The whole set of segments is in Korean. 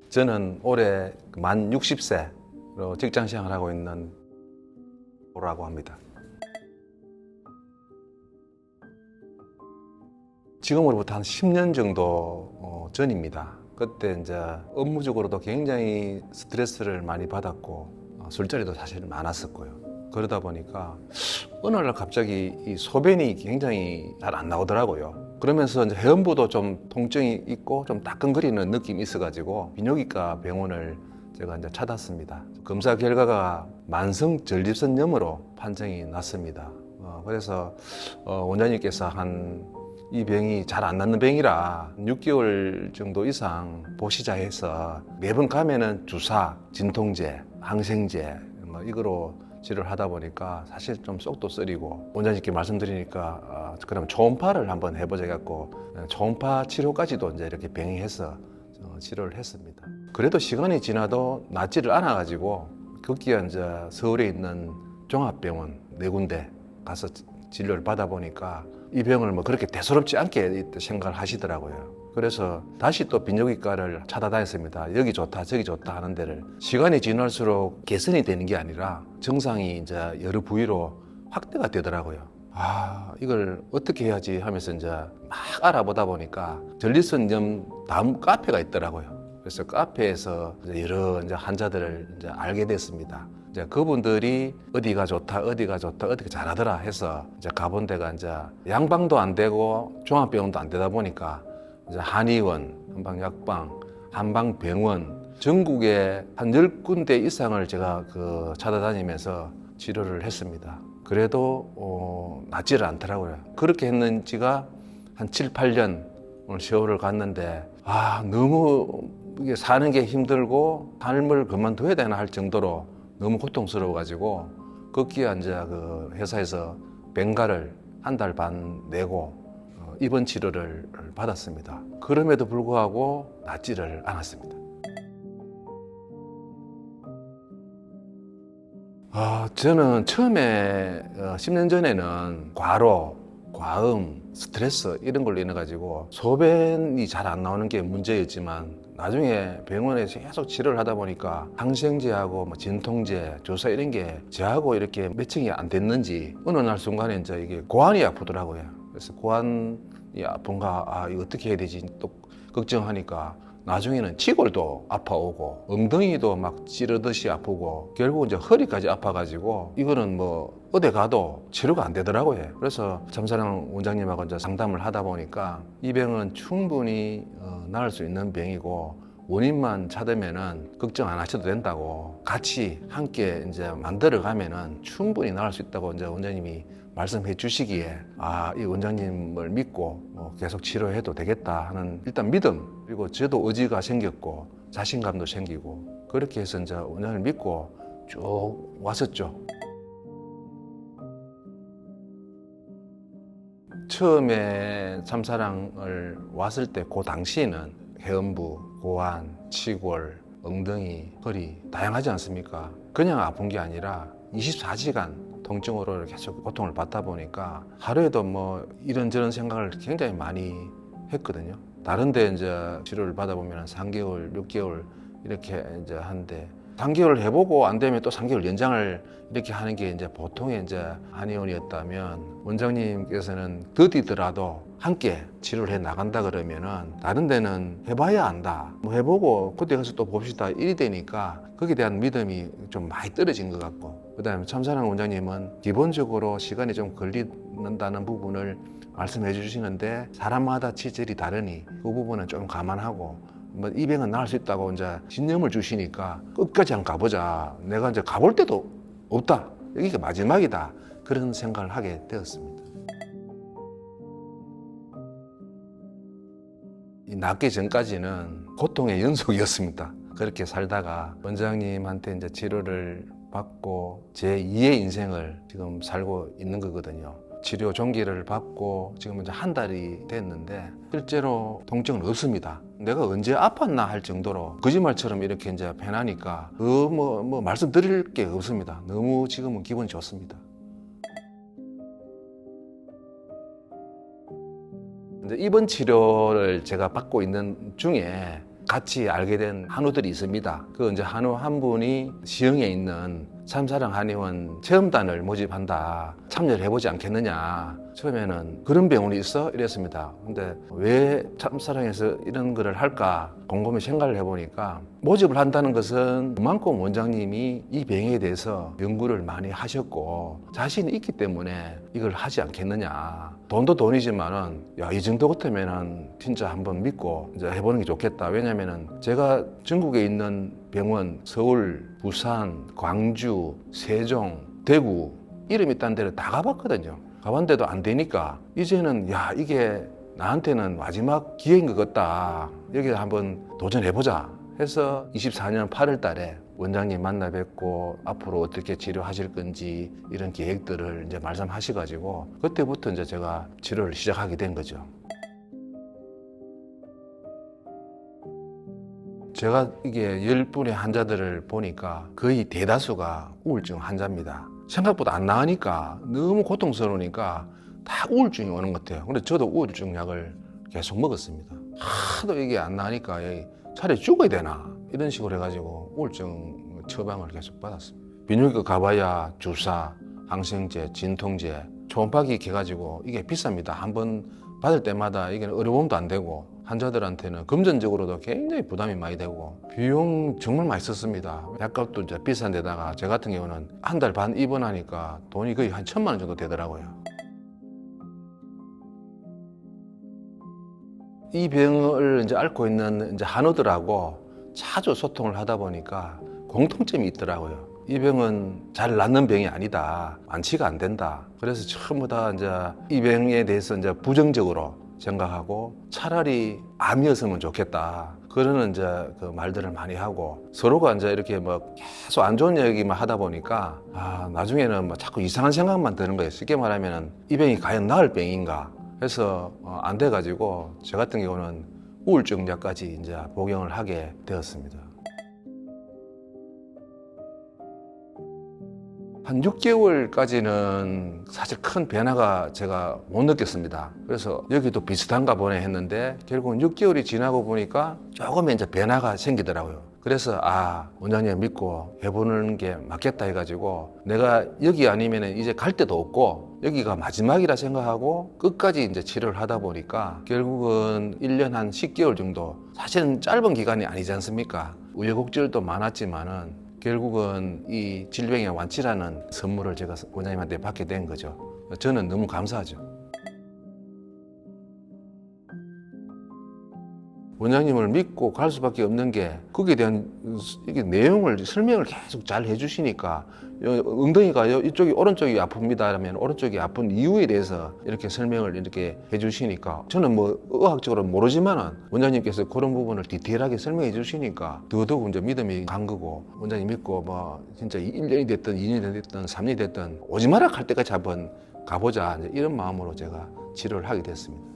저는 올해 만 60세로 직장 생활을 하고 있는 라고 합니다. 지금으로부터 한 10년 정도 전입니다. 그때 이제 업무적으로도 굉장히 스트레스를 많이 받았고 술자리도 사실 많았었고요. 그러다 보니까 어느 날 갑자기 이 소변이 굉장히 잘 안 나오더라고요. 그러면서 이제 회원부도 좀 통증이 있고 좀 따끔거리는 느낌이 있어가지고 비뇨기과 병원을 제가 이제 찾았습니다. 검사 결과가 만성 전립선염으로 판정이 났습니다. 그래서 원장님께서 이 병이 잘 안 낫는 병이라 6개월 정도 이상 보시자 해서 매번 가면은 주사, 진통제, 항생제 이거로 치료를 하다 보니까 사실 좀 속도 쓰리고 원장님께 말씀드리니까 그럼 초음파를 한번 해보자 해갖고 초음파 치료까지도 이제 이렇게 병행해서 치료를 했습니다. 그래도 시간이 지나도 낫지를 않아가지고 급기야 이제 서울에 있는 종합병원 4군데 가서 진료를 받아보니까 이 병을 뭐 그렇게 대수롭지 않게 생각을 하시더라고요. 그래서 다시 또 비뇨기과를 찾아다녔습니다. 여기 좋다 저기 좋다 하는 데를. 시간이 지날수록 개선이 되는 게 아니라 증상이 이제 여러 부위로 확대가 되더라고요. 이걸 어떻게 해야지 하면서 이제 막 알아보다 보니까 전립선염 다음 카페가 있더라고요. 그래서 카페에서 여러 이제 환자들을 이제 알게 됐습니다. 이제 그분들이 어디가 좋다, 어디가 잘하더라 해서 이제 가본 데가 이제 양방도 안 되고 종합병원도 안 되다 보니까 이제 한의원, 한방약방, 한방병원 전국에 한 10군데 이상을 제가 찾아다니면서 치료를 했습니다. 그래도 낫지를 않더라고요. 그렇게 했는지가 한 7, 8년 오늘 세월을 갔는데 너무 이게 사는 게 힘들고 삶을 그만둬야 되나 할 정도로 너무 고통스러워가지고 급기야 이제 회사에서 병가를 한 달 반 내고 입원 치료를 받았습니다. 그럼에도 불구하고 낫지를 않았습니다. 저는 처음에 10년 전에는 과로, 과음, 스트레스 이런 걸로 인해 가지고 소변이 잘 안 나오는 게 문제였지만 나중에 병원에서 계속 치료를 하다 보니까 항생제하고 뭐 진통제, 주사 이런 게 저하고 이렇게 매칭이 안 됐는지 어느 날 순간에 이제 이게 고환이 아프더라고요. 그래서 고환이 아픈가, 이거 어떻게 해야 되지 또 걱정하니까 나중에는 치골도 아파오고 엉덩이도 막 찌르듯이 아프고 결국 이제 허리까지 아파가지고 이거는 뭐 어디 가도 치료가 안 되더라고요. 그래서 참사랑 원장님하고 이제 상담을 하다 보니까 이 병은 충분히 나을 수 있는 병이고 원인만 찾으면은 걱정 안 하셔도 된다고 같이 함께 이제 만들어 가면은 충분히 나을 수 있다고 이제 원장님이 말씀해 주시기에 이 원장님을 믿고 계속 치료해도 되겠다 하는 일단 믿음, 그리고 저도 의지가 생겼고 자신감도 생기고 그렇게 해서 이제 원장님을 믿고 쭉 왔었죠. 처음에 참사랑을 왔을 때 그 당시에는 회음부, 고환, 치골, 엉덩이, 허리 다양하지 않습니까? 그냥 아픈 게 아니라 24시간 통증으로 계속 고통을 받다 보니까 하루에도 뭐 이런저런 생각을 굉장히 많이 했거든요. 다른 데 이제 치료를 받아보면 3개월, 6개월 이렇게 이제 하는데 3개월 해보고 안 되면 또 3개월 연장을 이렇게 하는 게 이제 보통의 이제 한의원이었다면 원장님께서는 더디더라도 함께 치료를 해 나간다 그러면은 다른 데는 해봐야 안다. 뭐 해보고 그때 가서 또 봅시다. 이리 되니까 거기에 대한 믿음이 좀 많이 떨어진 것 같고 그다음에 참사랑 원장님은 기본적으로 시간이 좀 걸린다는 부분을 말씀해 주시는데 사람마다 체질이 다르니 그 부분은 좀 감안하고 뭐 이 병은 나을 수 있다고 이제 신념을 주시니까 끝까지 한번 가보자. 내가 이제 가볼 데도 없다. 여기가 마지막이다. 그런 생각을 하게 되었습니다. 낫기 전까지는 고통의 연속이었습니다. 그렇게 살다가 원장님한테 이제 치료를 받고 제 2의 인생을 지금 살고 있는 거거든요. 치료 종기를 받고 지금 이제 한 달이 됐는데 실제로 통증은 없습니다. 내가 언제 아팠나 할 정도로 거짓말처럼 이렇게 이제 편하니까 뭐 말씀드릴 게 없습니다. 너무 지금은 기분이 좋습니다. 이제 입원 치료를 제가 받고 있는 중에 같이 알게 된 한우들이 있습니다. 그 이제 한우 한 분이 시흥에 있는 참사랑 한의원 체험단을 모집한다. 참여를 해보지 않겠느냐. 처음에는 그런 병원이 있어? 이랬습니다. 근데 왜 참사랑에서 이런 거를 할까? 곰곰이 생각을 해보니까 모집을 한다는 것은 그만큼 원장님이 이 병에 대해서 연구를 많이 하셨고 자신이 있기 때문에 이걸 하지 않겠느냐. 돈도 돈이지만은 야, 이 정도 같으면은 진짜 한번 믿고 이제 해보는 게 좋겠다. 왜냐면은 제가 전국에 있는 병원, 서울, 부산, 광주, 세종, 대구 이름 있다는 데를 다 가봤거든요. 가봤는데도 안 되니까 이제는 야, 이게 나한테는 마지막 기회인 것 같다. 여기 한번 도전해보자 해서 24년 8월 달에 원장님 만나 뵙고 앞으로 어떻게 치료하실 건지 이런 계획들을 이제 말씀하셔가지고 그때부터 이제 제가 치료를 시작하게 된 거죠. 제가 이게 10분의 환자들을 보니까 거의 대다수가 우울증 환자입니다. 생각보다 안 나으니까 너무 고통스러우니까 다 우울증이 오는 것 같아요. 근데 저도 우울증 약을 계속 먹었습니다. 하도 이게 안 나으니까 차라리 죽어야 되나 이런 식으로 해가지고 우울증 처방을 계속 받았습니다. 비뇨기과 가봐야 주사, 항생제, 진통제, 초음파기 해가지고 이게 비쌉니다. 한번 받을 때마다 이게 의료보험도 안 되고 환자들한테는 금전적으로도 굉장히 부담이 많이 되고 비용 정말 많이 썼습니다. 약값도 이제 비싼 데다가 저 같은 경우는 한 달 반 입원하니까 돈이 거의 한 1,000만 원 정도 되더라고요. 이 병을 이제 앓고 있는 이제 한우들하고 자주 소통을 하다 보니까 공통점이 있더라고요. 이 병은 잘 낫는 병이 아니다. 완치가 안 된다. 그래서 전부 다 이제 이 병에 대해서 이제 부정적으로 생각하고 차라리 암이었으면 좋겠다. 그러는 이제 그 말들을 많이 하고 서로가 이제 이렇게 뭐 계속 안 좋은 얘기만 하다 보니까 나중에는 뭐 자꾸 이상한 생각만 드는 거예요. 쉽게 말하면 이 병이 과연 나을 병인가 해서 안 돼가지고 저 같은 경우는 우울증 약까지 이제 복용을 하게 되었습니다. 한 6개월까지는 사실 큰 변화가 제가 못 느꼈습니다. 그래서 여기도 비슷한가 보네 했는데 결국은 6개월이 지나고 보니까 조금 이제 변화가 생기더라고요. 그래서 원장님 믿고 해보는 게 맞겠다 해가지고 내가 여기 아니면 이제 갈 데도 없고 여기가 마지막이라 생각하고 끝까지 이제 치료를 하다 보니까 결국은 1년 한 10개월 정도 사실은 짧은 기간이 아니지 않습니까? 우여곡절도 많았지만은 결국은 이 질병의 완치라는 선물을 제가 원장님한테 받게 된 거죠. 저는 너무 감사하죠. 원장님을 믿고 갈 수밖에 없는 게 거기에 대한 이게 내용을 설명을 계속 잘 해주시니까 엉덩이가 이쪽이 오른쪽이 아픕니다 하면 오른쪽이 아픈 이유에 대해서 이렇게 설명을 이렇게 해주시니까 저는 뭐 의학적으로 모르지만은 원장님께서 그런 부분을 디테일하게 설명해 주시니까 더더욱 이제 믿음이 간 거고 원장님 믿고 뭐 진짜 1년이 됐든 2년이 됐든 3년이 됐든 오지 마라 할 때까지 한번 가보자 이런 마음으로 제가 치료를 하게 됐습니다.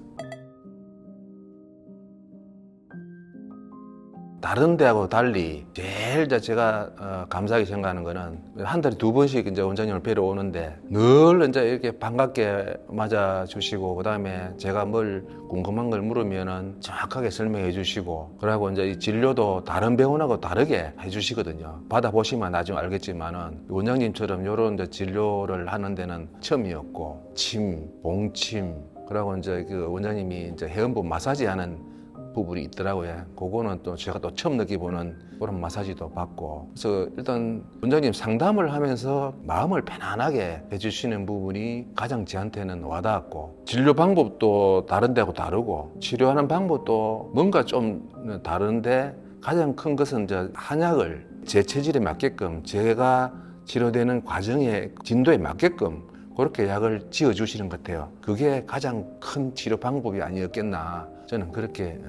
다른 데하고 달리 제일 제가 감사하게 생각하는 거는 한 달에 2번씩 이제 원장님을 뵈러 오는데 늘 이제 이렇게 반갑게 맞아주시고 그다음에 제가 뭘 궁금한 걸 물으면은 정확하게 설명해 주시고 그러고 이제 이 진료도 다른 병원하고 다르게 해주시거든요. 받아보시면 나중에 알겠지만은 원장님처럼 이런 이제 진료를 하는 데는 처음이었고 침, 봉침 그러고 이제 그 원장님이 이제 회원부 마사지 하는 부분이 있더라고요. 그거는 또 제가 또 처음 느끼보는 그런 마사지도 받고 그래서 일단 원장님 상담을 하면서 마음을 편안하게 해주시는 부분이 가장 저한테는 와닿았고 진료 방법도 다른 데하고 다르고 치료하는 방법도 뭔가 좀 다른데 가장 큰 것은 이제 한약을 제 체질에 맞게끔 제가 치료되는 과정의 진도에 맞게끔 그렇게 약을 지어주시는 것 같아요. 그게 가장 큰 치료 방법이 아니었겠나 저는 그렇게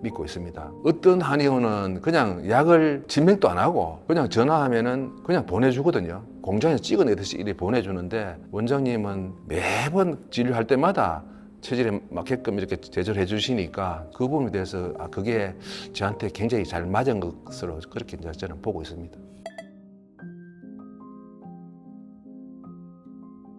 믿고 있습니다. 어떤 한의원은 그냥 약을 진맥도 안 하고 그냥 전화하면은 그냥 보내주거든요. 공장에서 찍어내듯이 이렇게 보내주는데 원장님은 매번 진료할 때마다 체질에 맞게끔 이렇게 제조를 해주시니까 그 부분에 대해서 그게 저한테 굉장히 잘 맞은 것으로 그렇게 이제 저는 보고 있습니다.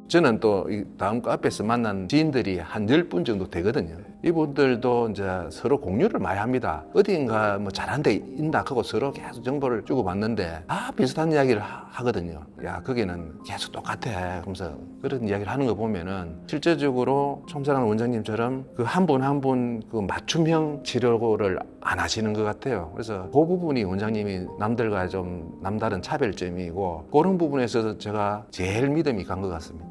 저는 또 다음 카페에서 만난 지인들이 한 10분 정도 되거든요. 이분들도 이제 서로 공유를 많이 합니다. 어딘가 뭐 잘한 데 있나 하고 서로 계속 정보를 주고받는데 다 비슷한 이야기를 하거든요. 야, 거기는 계속 똑같아 하면서 그런 이야기를 하는 거 보면은 실제적으로 촌사랑 원장님처럼 그 한 분 한 분 그 맞춤형 치료를 안 하시는 것 같아요. 그래서 그 부분이 원장님이 남들과 좀 남다른 차별점이고 그런 부분에서 제가 제일 믿음이 간 것 같습니다.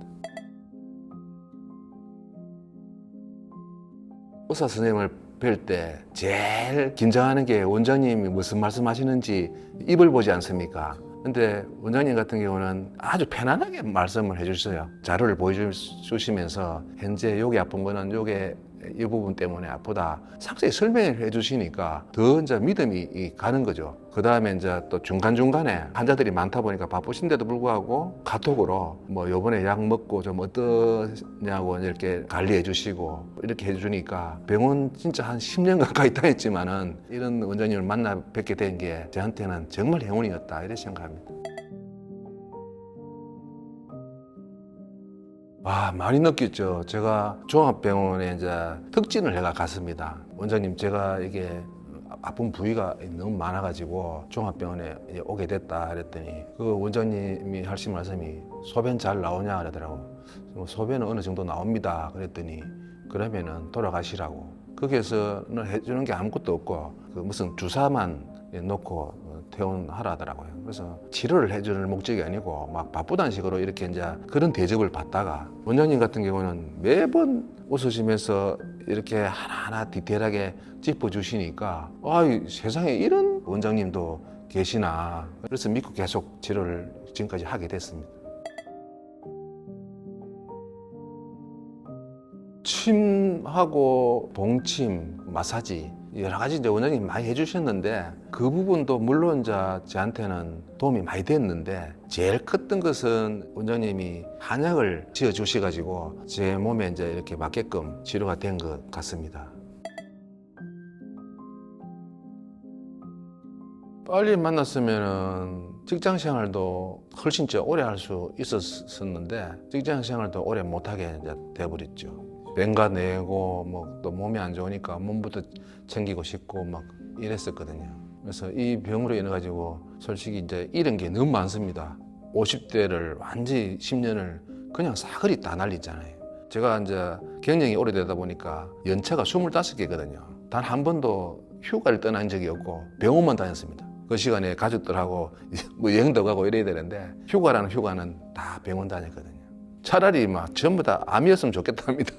의사 선생님을 뵐 때 제일 긴장하는 게 원장님이 무슨 말씀하시는지 입을 보지 않습니까? 근데 원장님 같은 경우는 아주 편안하게 말씀을 해주셔요. 자료를 보여주시면서 현재 여기 아픈 거는 요게 이 부분 때문에 아프다 상세히 설명을 해주시니까 더 이제 믿음이 가는 거죠. 그 다음에 이제 또 중간중간에 환자들이 많다 보니까 바쁘신데도 불구하고 카톡으로 뭐 요번에 약 먹고 좀 어떠냐고 이렇게 관리해 주시고 이렇게 해주니까 병원 진짜 한 10년 가까이 다녔지만은 이런 원장님을 만나 뵙게 된 게 저한테는 정말 행운이었다 이렇게 생각합니다. 많이 느꼈죠. 제가 종합병원에 이제 특진을 해가 갔습니다. 원장님, 제가 이게 아픈 부위가 너무 많아가지고 종합병원에 이제 오게 됐다 그랬더니 그 원장님이 하신 말씀이 소변 잘 나오냐 그러더라고. 소변은 어느 정도 나옵니다 그랬더니 그러면은 돌아가시라고. 거기에서는 해주는 게 아무것도 없고 그 무슨 주사만 놓고 퇴원하라 하더라고요. 그래서 치료를 해주는 목적이 아니고 막 바쁘다는 식으로 이렇게 이제 그런 대접을 받다가 원장님 같은 경우는 매번 웃으시면서 이렇게 하나하나 디테일하게 짚어주시니까 세상에 이런 원장님도 계시나. 그래서 믿고 계속 치료를 지금까지 하게 됐습니다. 침하고 봉침, 마사지 여러 가지 이제 원장님이 많이 해주셨는데 그 부분도 물론 이제 저한테는 도움이 많이 됐는데 제일 컸던 것은 원장님이 한약을 지어 주셔가지고 제 몸에 이제 이렇게 맞게끔 치료가 된 것 같습니다. 빨리 만났으면은 직장 생활도 훨씬 오래 할 수 있었는데 직장 생활도 오래 못하게 이제 돼버렸죠. 병가 내고 뭐 또 몸이 안 좋으니까 몸부터 챙기고 싶고 막 이랬었거든요. 그래서 이 병으로 인해 가지고 솔직히 이제 잃은 게 너무 많습니다. 50대를 완전히 10년을 그냥 사거리 다 날리잖아요. 제가 이제 경력이 오래되다 보니까 연차가 25개거든요. 단 한 번도 휴가를 떠난 적이 없고 병원만 다녔습니다. 그 시간에 가족들하고 뭐 여행도 가고 이래야 되는데 휴가라는 휴가는 다 병원 다녔거든요. 차라리 막 전부 다 암이었으면 좋겠답니다.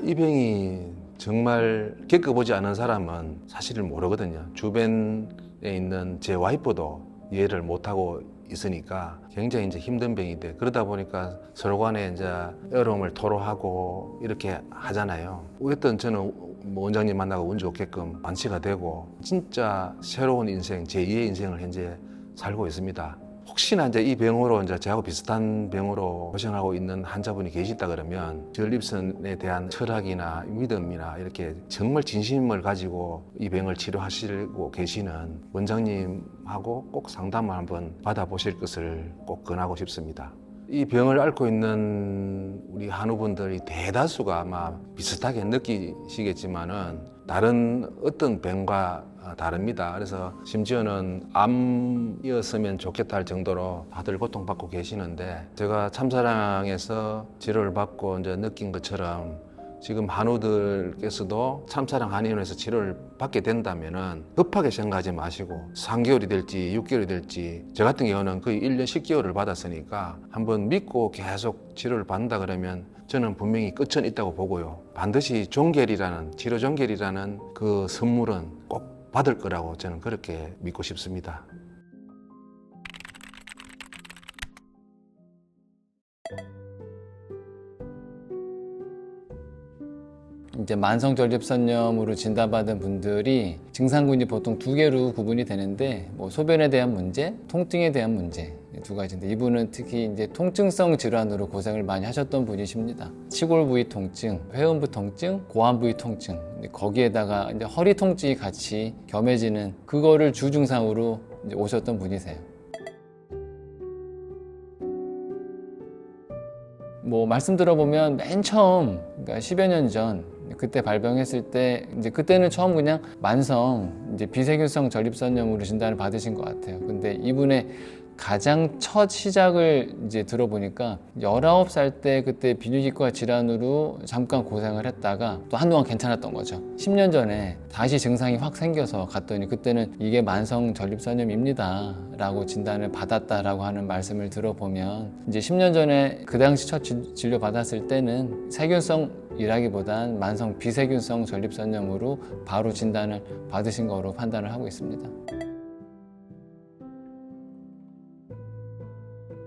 이 병이 정말 겪어보지 않은 사람은 사실을 모르거든요. 주변에 있는 제 와이프도 이해를 못하고 있으니까 굉장히 이제 힘든 병인데 그러다 보니까 서로 간에 이제 어려움을 토로하고 이렇게 하잖아요. 어쨌든 저는 원장님 만나고 운 좋게끔 완치가 되고 진짜 새로운 인생, 제2의 인생을 현재 살고 있습니다. 혹시나 이제 이 병으로 이제 저하고 비슷한 병으로 고생하고 있는 환자분이 계시다 그러면 전립선에 대한 철학이나 믿음이나 이렇게 정말 진심을 가지고 이 병을 치료하시고 계시는 원장님하고 꼭 상담을 한번 받아보실 것을 꼭 권하고 싶습니다. 이 병을 앓고 있는 우리 한우분들이 대다수가 아마 비슷하게 느끼시겠지만은 다른 어떤 병과 다릅니다. 그래서 심지어는 암이었으면 좋겠다 할 정도로 다들 고통받고 계시는데 제가 참사랑에서 치료를 받고 이제 느낀 것처럼 지금 한우들께서도 참사랑 한의원에서 치료를 받게 된다면은 급하게 생각하지 마시고 3개월이 될지 6개월이 될지 저 같은 경우는 거의 1년 10개월을 받았으니까 한번 믿고 계속 치료를 받는다 그러면 저는 분명히 끝은 있다고 보고요. 반드시 종결이라는 치료 종결이라는 그 선물은 꼭 받을 거라고 저는 그렇게 믿고 싶습니다. 이제 만성전립선염으로 진단받은 분들이 증상군이 보통 두 개로 구분이 되는데 뭐 소변에 대한 문제, 통증에 대한 문제 두 가지인데 이분은 특히 이제 통증성 질환으로 고생을 많이 하셨던 분이십니다. 치골 부위 통증, 회음부 통증, 고환 부위 통증 거기에다가 이제 허리 통증이 같이 겸해지는 그거를 주 증상으로 이제 오셨던 분이세요. 뭐 말씀 들어보면 맨 처음 그러니까 10여 년 전 그때 발병했을 때 이제 그때는 처음 그냥 만성 이제 비세균성 전립선염으로 진단을 받으신 것 같아요. 근데 이분의 가장 첫 시작을 이제 들어보니까 19살 때 그때 비뇨기과 질환으로 잠깐 고생을 했다가 또 한동안 괜찮았던 거죠. 10년 전에 다시 증상이 확 생겨서 갔더니 그때는 이게 만성 전립선염입니다 라고 진단을 받았다라고 하는 말씀을 들어보면 이제 10년 전에 그 당시 첫 진료 받았을 때는 세균성이라기보단 만성 비세균성 전립선염으로 바로 진단을 받으신 거로 판단을 하고 있습니다.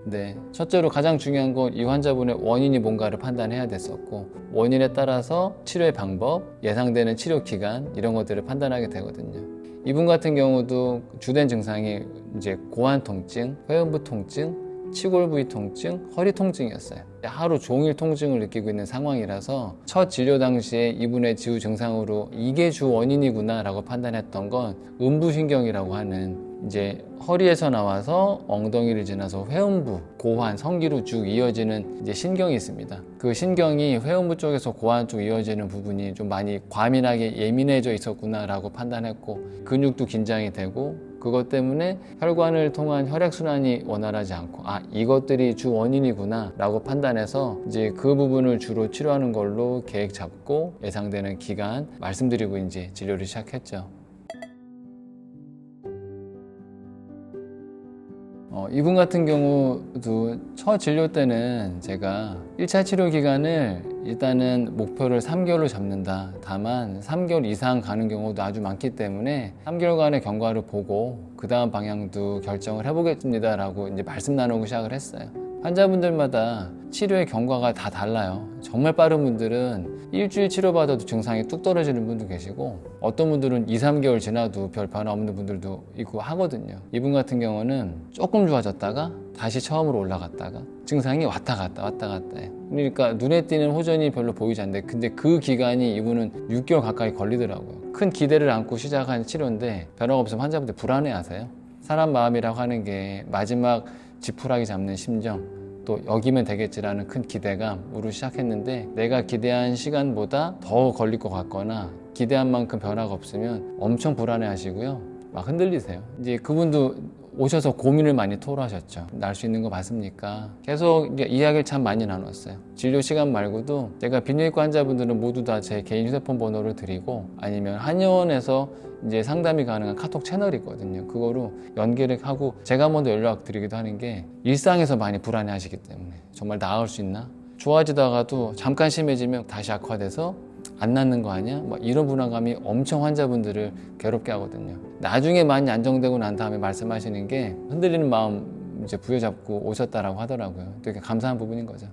네, 첫째로 가장 중요한 건 이 환자분의 원인이 뭔가를 판단해야 됐었고 원인에 따라서 치료의 방법, 예상되는 치료 기간 이런 것들을 판단하게 되거든요. 이분 같은 경우도 주된 증상이 이제 고환 통증, 회음부 통증, 치골 부위 통증, 허리 통증이었어요. 하루 종일 통증을 느끼고 있는 상황이라서 첫 진료 당시에 이분의 주 증상으로 이게 주 원인이구나 라고 판단했던 건 음부신경이라고 하는 이제 허리에서 나와서 엉덩이를 지나서 회음부, 고환, 성기로 쭉 이어지는 이제 신경이 있습니다. 그 신경이 회음부 쪽에서 고환 쪽 이어지는 부분이 좀 많이 과민하게 예민해져 있었구나라고 판단했고 근육도 긴장이 되고 그것 때문에 혈관을 통한 혈액순환이 원활하지 않고 이것들이 주 원인이구나 라고 판단해서 이제 그 부분을 주로 치료하는 걸로 계획 잡고 예상되는 기간 말씀드리고 이제 진료를 시작했죠. 이분 같은 경우도 첫 진료 때는 제가 1차 치료 기간을 일단은 목표를 3개월로 잡는다. 다만 3개월 이상 가는 경우도 아주 많기 때문에 3개월간의 경과를 보고 그 다음 방향도 결정을 해보겠습니다 라고 이제 말씀 나누고 시작을 했어요. 환자분들마다 치료의 경과가 다 달라요. 정말 빠른 분들은 일주일 치료받아도 증상이 뚝 떨어지는 분도 계시고 어떤 분들은 2, 3개월 지나도 별 변화 없는 분들도 있고 하거든요. 이분 같은 경우는 조금 좋아졌다가 다시 처음으로 올라갔다가 증상이 왔다 갔다 해요. 그러니까 눈에 띄는 호전이 별로 보이지 않는데 근데 그 기간이 이분은 6개월 가까이 걸리더라고요. 큰 기대를 안고 시작한 치료인데 변화가 없으면 환자분들 불안해하세요. 사람 마음이라고 하는 게 마지막 지푸라기 잡는 심정 또 여기면 되겠지라는 큰 기대감으로 시작했는데 내가 기대한 시간보다 더 걸릴 것 같거나 기대한 만큼 변화가 없으면 엄청 불안해 하시고요. 막 흔들리세요. 이제 그분도 오셔서 고민을 많이 토로하셨죠. 날 수 있는 거 맞습니까? 계속 이제 이야기를 참 많이 나눴어요. 진료 시간 말고도 제가 비뇨기과 환자분들은 모두 다 제 개인 휴대폰 번호를 드리고 아니면 한의원에서 이제 상담이 가능한 카톡 채널이 있거든요. 그거로 연계를 하고 제가 먼저 연락드리기도 하는 게 일상에서 많이 불안해 하시기 때문에 정말 나을 수 있나? 좋아지다가도 잠깐 심해지면 다시 악화돼서 안 낫는 거 아니야? 막 이런 불안감이 엄청 환자분들을 괴롭게 하거든요. 나중에 많이 안정되고 난 다음에 말씀하시는 게 흔들리는 마음 이제 부여잡고 오셨다라고 하더라고요. 되게 감사한 부분인 거죠.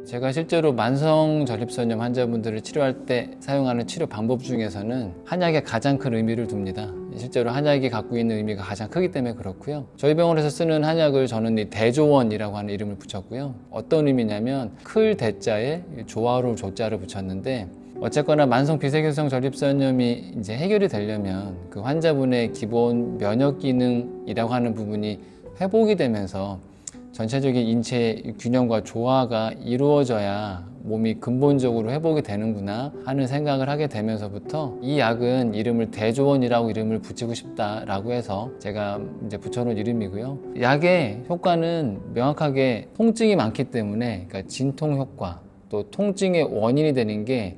제가 실제로 만성 전립선염 환자분들을 치료할 때 사용하는 치료 방법 중에서는 한약에 가장 큰 의미를 둡니다. 실제로 한약이 갖고 있는 의미가 가장 크기 때문에 그렇고요. 저희 병원에서 쓰는 한약을 저는 이 대조원이라고 하는 이름을 붙였고요. 어떤 의미냐면 클 대자에 조화로 조자를 붙였는데 어쨌거나 만성 비세균성 전립선염이 이제 해결이 되려면 그 환자분의 기본 면역 기능이라고 하는 부분이 회복이 되면서 전체적인 인체 균형과 조화가 이루어져야 몸이 근본적으로 회복이 되는구나 하는 생각을 하게 되면서부터 이 약은 이름을 대조원이라고 이름을 붙이고 싶다라고 해서 제가 이제 붙여놓은 이름이고요. 약의 효과는 명확하게 통증이 많기 때문에 그러니까 진통 효과 또 통증의 원인이 되는 게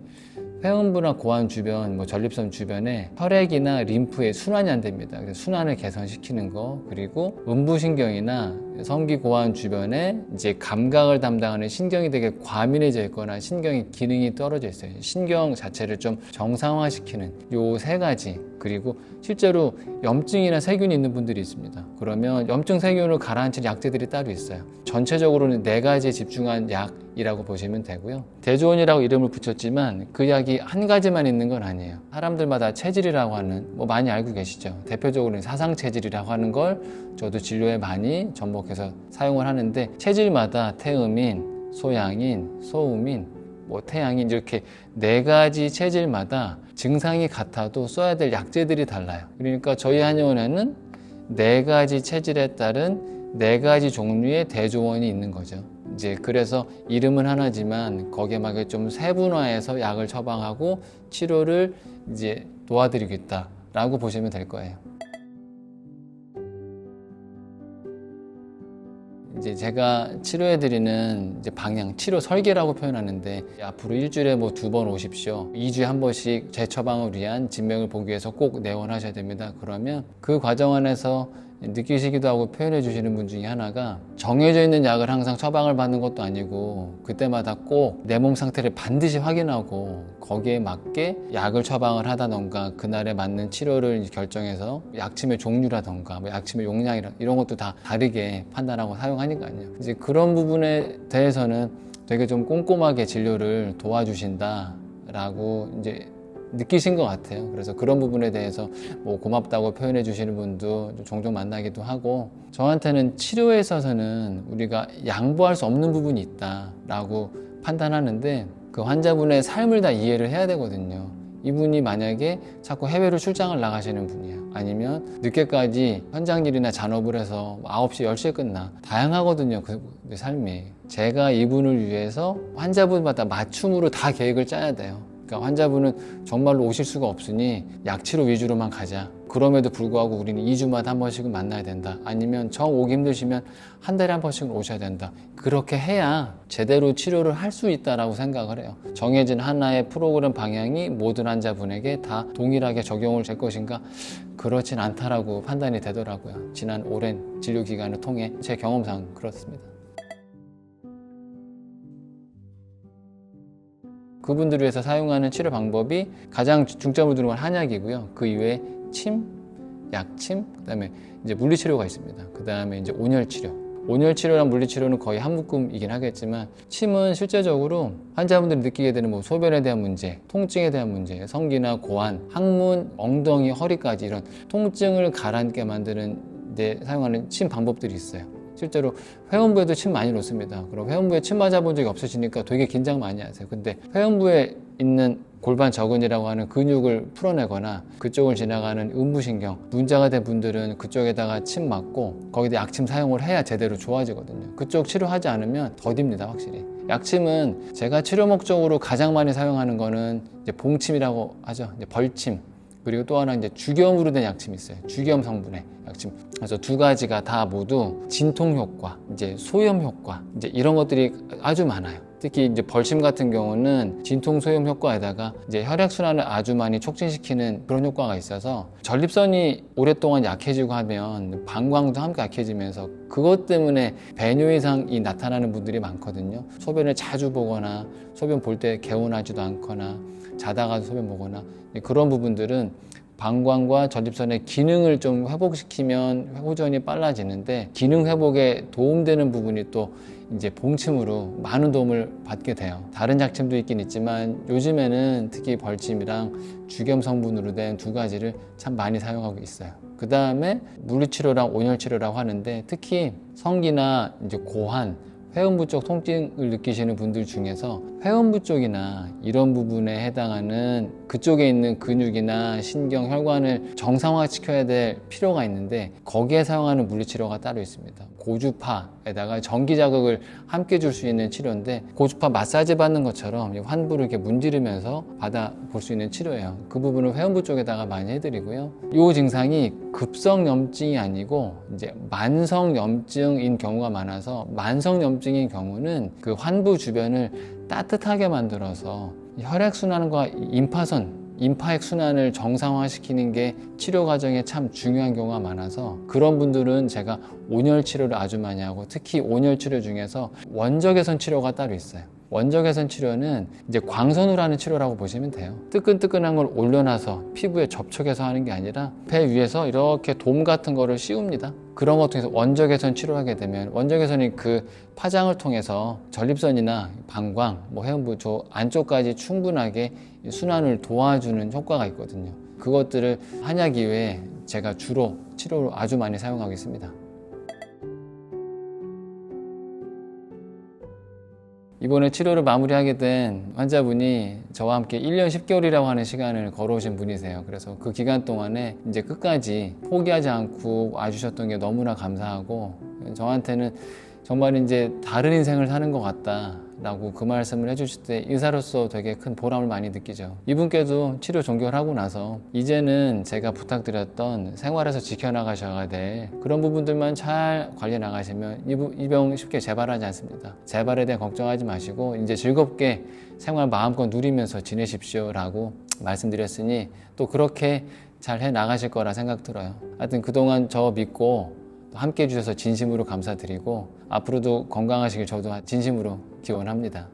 회음부나 고환 주변, 전립선 주변에 혈액이나 림프의 순환이 안 됩니다. 그래서 순환을 개선시키는 거, 그리고 음부신경이나 성기 고환 주변에 이제 감각을 담당하는 신경이 되게 과민해져 있거나 신경의 기능이 떨어져 있어요. 신경 자체를 좀 정상화시키는 요 세 가지. 그리고 실제로 염증이나 세균이 있는 분들이 있습니다. 그러면 염증 세균을 가라앉힐 약제들이 따로 있어요. 전체적으로는 4가지에 집중한 약이라고 보시면 되고요. 대조원이라고 이름을 붙였지만 그 약이 한 가지만 있는 건 아니에요. 사람들마다 체질이라고 하는 많이 알고 계시죠. 대표적으로는 사상체질이라고 하는 걸 저도 진료에 많이 접목해서 사용을 하는데 체질마다 태음인, 소양인, 소음인, 태양인 이렇게 4가지 체질마다 증상이 같아도 써야 될 약제들이 달라요. 그러니까 저희 한의원에는 4가지 체질에 따른 4가지 종류의 대조원이 있는 거죠. 이제 그래서 이름은 하나지만 거기에 맞게 좀 세분화해서 약을 처방하고 치료를 이제 도와드리겠다라고 보시면 될 거예요. 이제 제가 치료해드리는 이제 방향, 치료 설계라고 표현하는데 앞으로 일주일에 뭐 2번 오십시오. 2주에 한 번씩 재처방을 위한 진맥을 보기 위해서 꼭 내원하셔야 됩니다. 그러면 그 과정 안에서 느끼시기도 하고 표현해 주시는 분 중에 하나가 정해져 있는 약을 항상 처방을 받는 것도 아니고 그때마다 꼭 내 몸 상태를 반드시 확인하고 거기에 맞게 약을 처방을 하다던가 그날에 맞는 치료를 결정해서 약침의 종류라던가 뭐 약침의 용량이라 이런 것도 다 다르게 판단하고 사용하니까요. 이제 그런 부분에 대해서는 되게 좀 꼼꼼하게 진료를 도와주신다라고 이제 느끼신 것 같아요. 그래서 그런 부분에 대해서 뭐 고맙다고 표현해 주시는 분도 종종 만나기도 하고, 저한테는 치료에 있어서는 우리가 양보할 수 없는 부분이 있다라고 판단하는데 그 환자분의 삶을 다 이해를 해야 되거든요. 이분이 만약에 자꾸 해외로 출장을 나가시는 분이에요. 아니면 늦게까지 현장 일이나 잔업을 해서 9시, 10시에 끝나. 다양하거든요, 그 삶이. 제가 이분을 위해서 환자분마다 맞춤으로 다 계획을 짜야 돼요. 그러니까 환자분은 정말로 오실 수가 없으니 약치료 위주로만 가자. 그럼에도 불구하고 우리는 2주마다 한 번씩은 만나야 된다. 아니면 정 오기 힘드시면 한 달에 한 번씩은 오셔야 된다. 그렇게 해야 제대로 치료를 할 수 있다라고 생각을 해요. 정해진 하나의 프로그램 방향이 모든 환자분에게 다 동일하게 적용을 될 것인가? 그렇진 않다라고 판단이 되더라고요. 지난 오랜 진료 기간을 통해 제 경험상 그렇습니다. 그분들을 위해서 사용하는 치료 방법이 가장 중점을 두는 건 한약이고요. 그 이외에 침, 약침, 그다음에 이제 물리치료가 있습니다. 그다음에 이제 온열치료. 온열치료랑 물리치료는 거의 한 묶음이긴 하겠지만, 침은 실제적으로 환자분들이 느끼게 되는 뭐 소변에 대한 문제, 통증에 대한 문제, 성기나 고환, 항문, 엉덩이, 허리까지 이런 통증을 가라앉게 만드는 데 사용하는 침 방법들이 있어요. 실제로 회원부에도 침 많이 놓습니다. 그럼 회원부에 침 맞아본 적이 없으시니까 되게 긴장 많이 하세요. 근데 회원부에 있는 골반 저근이라고 하는 근육을 풀어내거나 그쪽을 지나가는 음부신경, 문제가 된 분들은 그쪽에다가 침 맞고 거기다 약침 사용을 해야 제대로 좋아지거든요. 그쪽 치료하지 않으면 더딥니다, 확실히. 약침은 제가 치료 목적으로 가장 많이 사용하는 거는 이제 봉침이라고 하죠. 이제 벌침. 그리고 또 하나 이제 주겸으로 된 약침이 있어요. 주겸 성분의 약침. 그래서 두 가지가 다 모두 진통 효과, 이제 소염 효과, 이제 이런 것들이 아주 많아요. 특히 이제 벌침 같은 경우는 진통 소염 효과에다가 이제 혈액순환을 아주 많이 촉진시키는 그런 효과가 있어서 전립선이 오랫동안 약해지고 하면 방광도 함께 약해지면서 그것 때문에 배뇨 이상이 나타나는 분들이 많거든요. 소변을 자주 보거나 소변 볼 때 개운하지도 않거나 자다가도 소변 보거나 그런 부분들은 방광과 전립선의 기능을 좀 회복시키면 호전이 빨라지는데, 기능 회복에 도움되는 부분이 또 이제 봉침으로 많은 도움을 받게 돼요. 다른 약침도 있긴 있지만 요즘에는 특히 벌침이랑 주겸 성분으로 된 두 가지를 참 많이 사용하고 있어요. 그 다음에 물리치료랑 온열치료라고 하는데, 특히 성기나 이제 고환, 회음부 쪽 통증을 느끼시는 분들 중에서 회음부 쪽이나 이런 부분에 해당하는 그쪽에 있는 근육이나 신경, 혈관을 정상화시켜야 될 필요가 있는데, 거기에 사용하는 물리치료가 따로 있습니다. 고주파에다가 전기 자극을 함께 줄 수 있는 치료인데, 고주파 마사지 받는 것처럼 환부를 이렇게 문지르면서 받아볼 수 있는 치료예요. 그 부분을 회음부 쪽에다가 많이 해드리고요. 이 증상이 급성염증이 아니고 이제 만성염증인 경우가 많아서, 만성염증인 경우는 그 환부 주변을 따뜻하게 만들어서 혈액순환과 임파액 순환을 정상화시키는 게 치료 과정에 참 중요한 경우가 많아서, 그런 분들은 제가 온열 치료를 아주 많이 하고, 특히 온열 치료 중에서 원적외선 치료가 따로 있어요. 원적외선 치료는 이제 광선으로 하는 치료라고 보시면 돼요. 뜨끈뜨끈한 걸 올려놔서 피부에 접촉해서 하는 게 아니라 배 위에서 이렇게 돔 같은 거를 씌웁니다. 그런 것 통해서 원적외선 치료를 하게 되면, 원적외선이 그 파장을 통해서 전립선이나 방광, 뭐 회음부 저 안쪽까지 충분하게 순환을 도와주는 효과가 있거든요. 그것들을 한약 이외에 제가 주로 치료로 아주 많이 사용하고 있습니다. 이번에 치료를 마무리하게 된 환자분이 저와 함께 1년 10개월이라고 하는 시간을 걸어오신 분이세요. 그래서 그 기간 동안에 이제 끝까지 포기하지 않고 와주셨던 게 너무나 감사하고, 저한테는 정말 이제 다른 인생을 사는 것 같다라고 그 말씀을 해주실 때 의사로서 되게 큰 보람을 많이 느끼죠. 이분께도 치료 종결하고 나서 이제는 제가 부탁드렸던 생활에서 지켜나가셔야 될 그런 부분들만 잘 관리해 나가시면 이 병 쉽게 재발하지 않습니다. 재발에 대한 걱정하지 마시고 이제 즐겁게 생활 마음껏 누리면서 지내십시오 라고 말씀드렸으니 또 그렇게 잘 해 나가실 거라 생각 들어요. 하여튼 그동안 저 믿고 함께 해주셔서 진심으로 감사드리고 앞으로도 건강하시길 저도 진심으로 기원합니다.